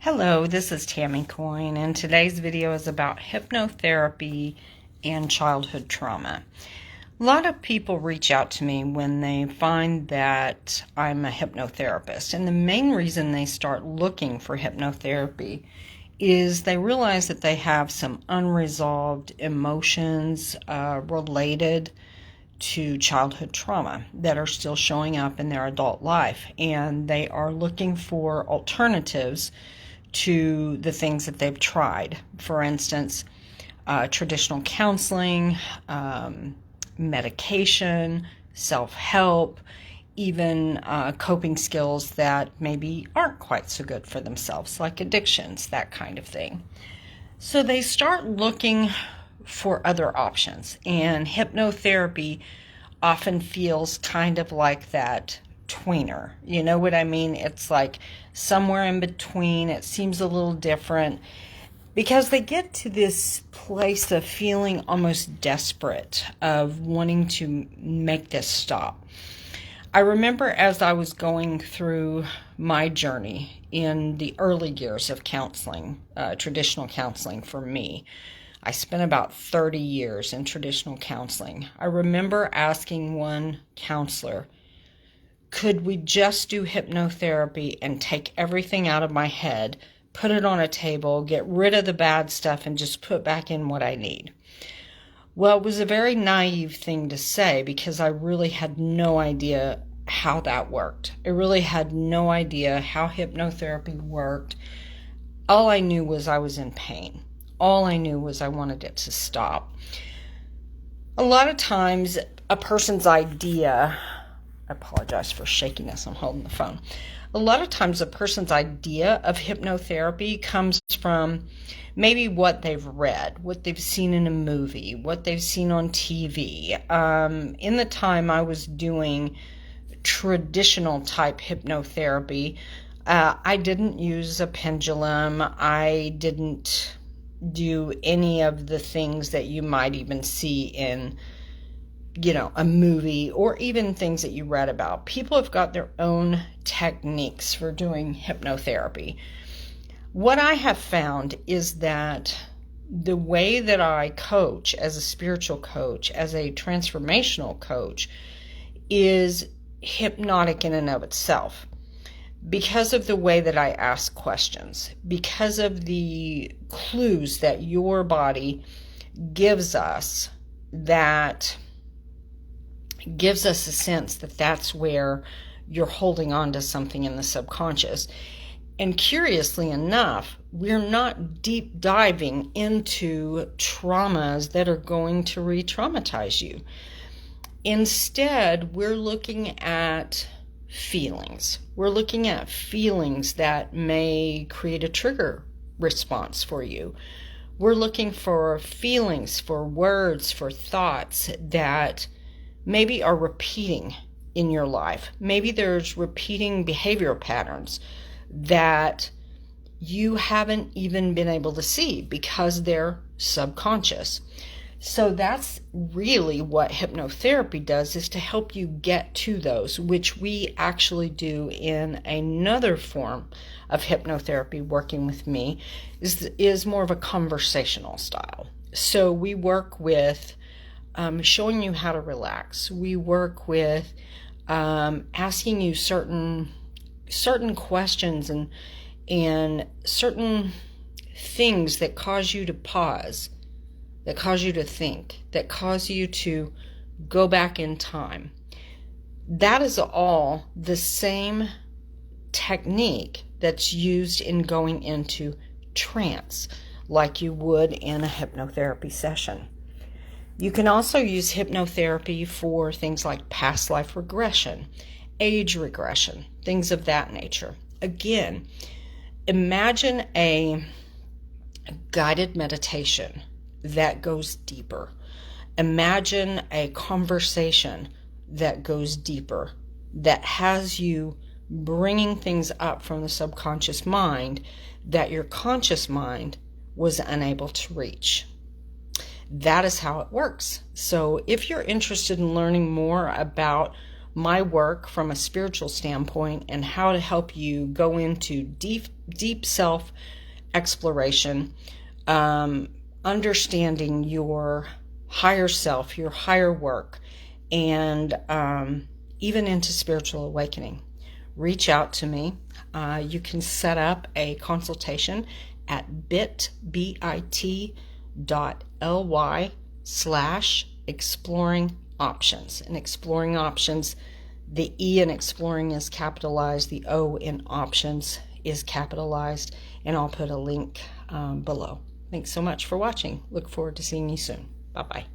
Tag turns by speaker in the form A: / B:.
A: Hello, this is Tammy Coyne, and today's video is about hypnotherapy and childhood trauma. A lot of people reach out to me when they find that I'm a hypnotherapist, and the main reason they start looking for hypnotherapy is they realize that they have some unresolved emotions related to childhood trauma that are still showing up in their adult life, and they are looking for alternatives to the things that they've tried. For instance, traditional counseling, medication, self-help, even coping skills that maybe aren't quite so good for themselves, like addictions, that kind of thing. So they start looking for other options, and hypnotherapy often feels kind of like that tweener. You know what I mean? It's like somewhere in between. It seems a little different because they get to this place of feeling almost desperate, of wanting to make this stop. I remember as I was going through my journey in the early years of counseling, traditional counseling for me, I spent about 30 years in traditional counseling. I remember asking one counselor, could we just do hypnotherapy and take everything out of my head, put it on a table, get rid of the bad stuff, and just put back in what I need? Well, it was a very naive thing to say because I really had no idea how that worked. I really had no idea how hypnotherapy worked. All I knew was I was in pain. All I knew was I wanted it to stop. A lot of times, a person's idea, I apologize for shakiness, I'm holding the phone. A lot of times a person's idea of hypnotherapy comes from maybe what they've read, what they've seen in a movie, what they've seen on TV. In the time I was doing traditional type hypnotherapy, I didn't use a pendulum. I didn't do any of the things that you might even see in a movie, or even things that you read about. People have got their own techniques for doing hypnotherapy. What I have found is that the way that I coach as a spiritual coach, as a transformational coach, is hypnotic in and of itself. Because of the way that I ask questions, because of the clues that your body gives us, that gives us a sense that that's where you're holding on to something in the subconscious. And curiously enough, we're not deep diving into traumas that are going to re-traumatize you. Instead, we're looking at feelings. We're looking at feelings that may create a trigger response for you. We're looking for feelings, for words, for thoughts that maybe are repeating in your life. Maybe there's repeating behavior patterns that you haven't even been able to see because they're subconscious. So that's really what hypnotherapy does, is to help you get to those, which we actually do in another form of hypnotherapy working with me, is more of a conversational style. So we work with showing you how to relax. We work with asking you certain questions and certain things that cause you to pause, that cause you to think, that cause you to go back in time. That is all the same technique that's used in going into trance, like you would in a hypnotherapy session. You can also use hypnotherapy for things like past life regression, age regression, things of that nature. Again, imagine a guided meditation that goes deeper. Imagine a conversation that goes deeper, that has you bringing things up from the subconscious mind that your conscious mind was unable to reach. That is how it works. So if you're interested in learning more about my work from a spiritual standpoint and how to help you go into deep self exploration, understanding your higher self, your higher work, and even into spiritual awakening, reach out to me. You can set up a consultation at bit.ly/exploring options. And exploring options, the E in exploring is capitalized, the O in options is capitalized, and I'll put a link below. Thanks so much for watching. Look forward to seeing you soon. Bye-bye.